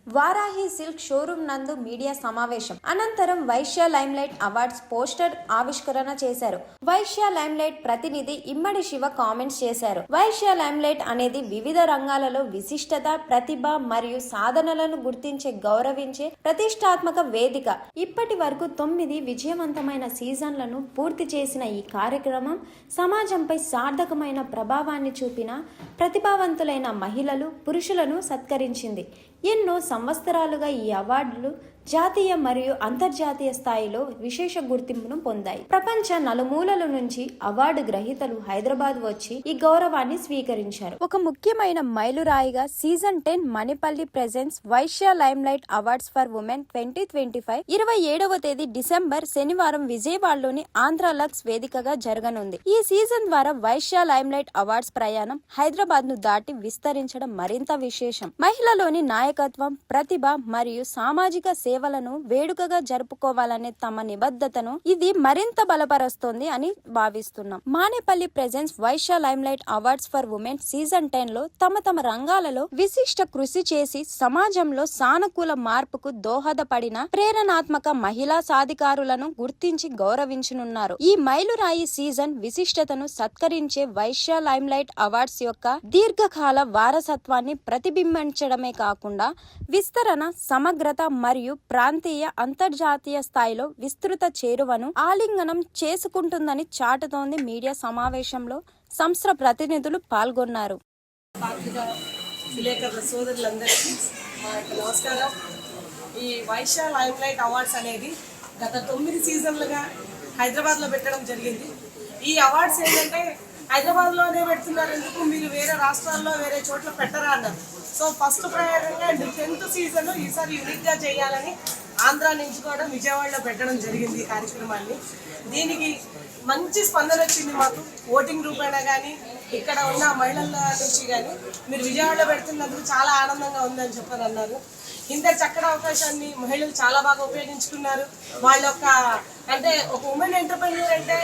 Varahi silk showroom నందు media సమావేశం అనంతరం వైశ్య లైమ్లైట్ అవార్డ్స్ పోస్టర్ ఆవిష్కరణ చేశారు. వైశ్య లైమ్లైట్ ప్రతినిధి ఇమ్మడి శివ కామెంట్స్ చేశారు. వైశ్య లైమ్లైట్ అనేది వివిధ రంగాలలో విశిష్టత, ప్రతిభ మరియు సాధనలను గుర్తించే, గౌరవించే ప్రతిష్టాత్మక వేదిక. ఇప్పటి వరకు 9 విజయవంతమైన సీజన్లను పూర్తి చేసిన ఈ కార్యక్రమం సమాజంపై సార్థకమైన ప్రభావాన్ని చూపిన ప్రతిభావంతులైన మహిళలు, పురుషులను సత్కరించింది. ఎన్నో సంవత్సరాలుగా ఈ అవార్డులు జాతీయ మరియు అంతర్జాతీయ స్థాయిలో విశేష గుర్తింపును పొందాయి. ప్రపంచ నలుమూలల నుంచి అవార్డు గ్రహీతలు హైదరాబాద్ వచ్చి ఈ గౌరవాన్ని స్వీకరించారు. ఒక ముఖ్యమైన మైలురాయిగా season 10 Manepally presents Vysya limelight awards for women 2025 27వ తేదీ డిసెంబర్ శనివారం విజయవాడలోని ఆంధ్ర లక్స్ వేదికగా జరగనుంది. ఈ సీజన్ ద్వారా వైశ్య లైమ్లైట్ అవార్డ్స్ ప్రయాణం హైదరాబాద్ ను దాటి విస్తరించడం మరింత విశేషం. మహిళలోని నాయకత్వం, ప్రతిభ మరియు సామాజిక సేవలను వేడుకగా జరుపుకోవాలనే తమ నిబద్ధతను ఇది మరింత బలపరుస్తుంది అని భావిస్తున్నాం. Manepalli presents Vysya limelight awards for women season 10 లో తమ రంగాలలో విశిష్ట కృషి చేసి సమాజంలో సానుకూల మార్పుకు దోహదపడిన ప్రేరణాత్మక మహిళా సాధికారులను గుర్తించి గౌరవించనున్నారు. ఈ మైలురాయి సీజన్ విశిష్టతను సత్కరించే వైశ్య లైమ్లైట్ అవార్డ్స్ యొక్క దీర్ఘకాల వారసత్వాన్ని ప్రతిబింబించడమే కాకుండా విస్తరణ, సమగ్రత మరియు ప్రాంతీయ, అంతర్జాతీయ స్థాయిలో విస్తృత చేరువను ఆలింగనం చేసుకుంటుందని చాటుతోంది. మీడియా సమావేశంలో సంస్థ ప్రతినిధులు పాల్గొన్నారు. సోదరులందరికీ నమస్కారం. ఈ వైశ్య లైమ్లైట్ అవార్డ్స్ అనేది గత 9 సీజన్లుగా హైదరాబాద్లో పెట్టడం జరిగింది. ఈ అవార్డ్స్ ఏంటంటే హైదరాబాద్లోనే పెడుతున్నారు, ఎందుకు మీరు వేరే రాష్ట్రాల్లో వేరే చోట్ల పెట్టరా అన్నారు. సో ఫస్ట్ ప్రయోగంగా 10th సీజన్ ఈసారి యూనిక్గా చేయాలని ఆంధ్ర నుంచి కూడా విజయవాడలో పెట్టడం జరిగింది ఈ కార్యక్రమాన్ని. దీనికి మంచి స్పందన వచ్చింది మాకు, ఓటింగ్ రూపేణా కానీ ఇక్కడ ఉన్న మహిళల నుంచి కానీ. మీరు విజయవాడలో పెడుతున్నందుకు చాలా ఆనందంగా ఉందని చెప్పని అన్నారు. ఇంత చక్కటి అవకాశాన్ని మహిళలు చాలా బాగా ఉపయోగించుకున్నారు. వాళ్ళ యొక్క అంటే ఒక ఉమెన్ ఎంటర్‌ప్రెన్యూర్ అంటే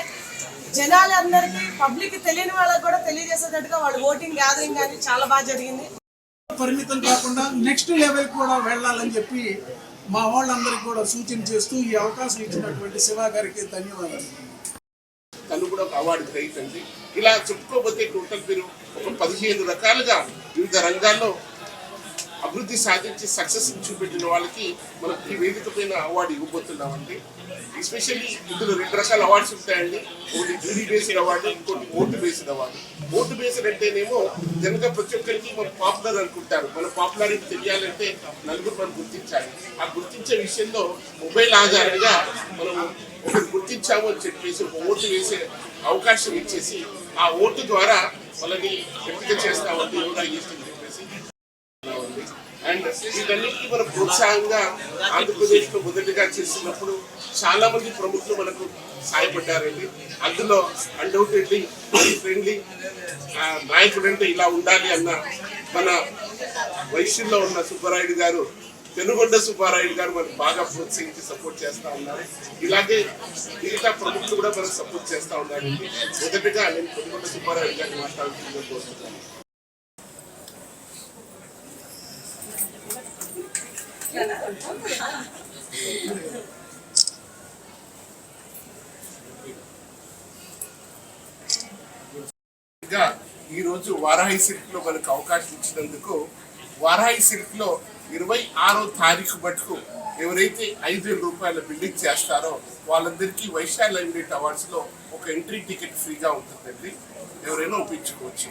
జనాలందరికీ, పబ్లిక్ తెలియని వాళ్ళకి కూడా తెలియజేసేటట్టుగా వాళ్ళు ఓటింగ్ గ్యాదరింగ్ కానీ చాలా బాగా జరిగింది. పరిమితం కాకుండా నెక్స్ట్ లెవెల్ కూడా వెళ్ళాలని చెప్పి మా వాళ్ళందరికీ కూడా సూచన చేస్తూ ఈ అవకాశం ఇచ్చినటువంటి శివ గారికి ధన్యవాదాలు. తను కూడా ఒక అవార్డు గ్రహీతండి. ఇలా చెప్పుకోబోతే టోటల్ మీరు ఒక 15 రకాలుగా వివిధ రంగాల్లో అభివృద్ధి సాధించి సక్సెస్ చూపెట్టిన వాళ్ళకి మనం ఈ వేదిక పైన అవార్డు ఇవ్వబోతున్నామండి. ఎస్పెషల్లీ ఇందులో 2 రకాల అవార్డ్స్ ఉంటాయండి. ఒకటి జ్యూరీ బేస్డ్ అవార్డు, ఇంకోటి vote based award. Vote based అంటేనేమో జనగా ప్రతి ఒక్కరికి మనం పాపులర్ అనుకుంటారు. మన పాపులారిటీ తెలియాలంటే నలుగురు మనం గుర్తించాలి. ఆ గుర్తించే విషయంలో మొబైల్ ఆధారంగా మనం ఒకటి గుర్తించాము అని చెప్పేసి ఒక ఓటు వేసే అవకాశం ఇచ్చేసి ఆ ఓటు ద్వారా వాళ్ళని ఎంపిక చేస్తామని యోగా చేస్తుంది చెప్పేసి. అండ్ వీటన్నిటికీ మనం ప్రోత్సాహంగా ఆంధ్రప్రదేశ్లో మొదటిగా చేస్తున్నప్పుడు చాలా మంది ప్రముఖులు మనకు సహాయపడ్డారండి. అందులో అన్డౌటెడ్లీ ఫ్రెండ్లీ నాయకుడు అంటే ఇలా ఉండాలి అన్న మన వైశ్యంలో ఉన్న సుబ్బారాయుడు గారు, పెనుగొండ సుబ్బారాయుడు గారు మనకు బాగా ప్రోత్సహించి సపోర్ట్ చేస్తూ ఉన్నారు. ఇలాగే మిగతా ప్రముఖులు కూడా మనకు సపోర్ట్ చేస్తూ ఉన్నారండి. మొదటిగా నేను పెనుగొండ సుబ్బారాయుడు గారిని మాట్లాడుతుందని కోరుతున్నాను. ఈ రోజు వారాహి సిల్క్ లో మనకు అవకాశం ఇచ్చినందుకు, వారాహి సిల్క్ లో 26వ తారీఖు మటుకు ఎవరైతే 5,000 రూపాయల బిల్డింగ్ చేస్తారో వాళ్ళందరికీ వైశ్య లైమ్లైట్ అవార్డ్స్ లో ఒక ఎంట్రీ టికెట్ ఫ్రీగా ఉంటుందండి. ఎవరైనా ఒప్పించుకోవచ్చు.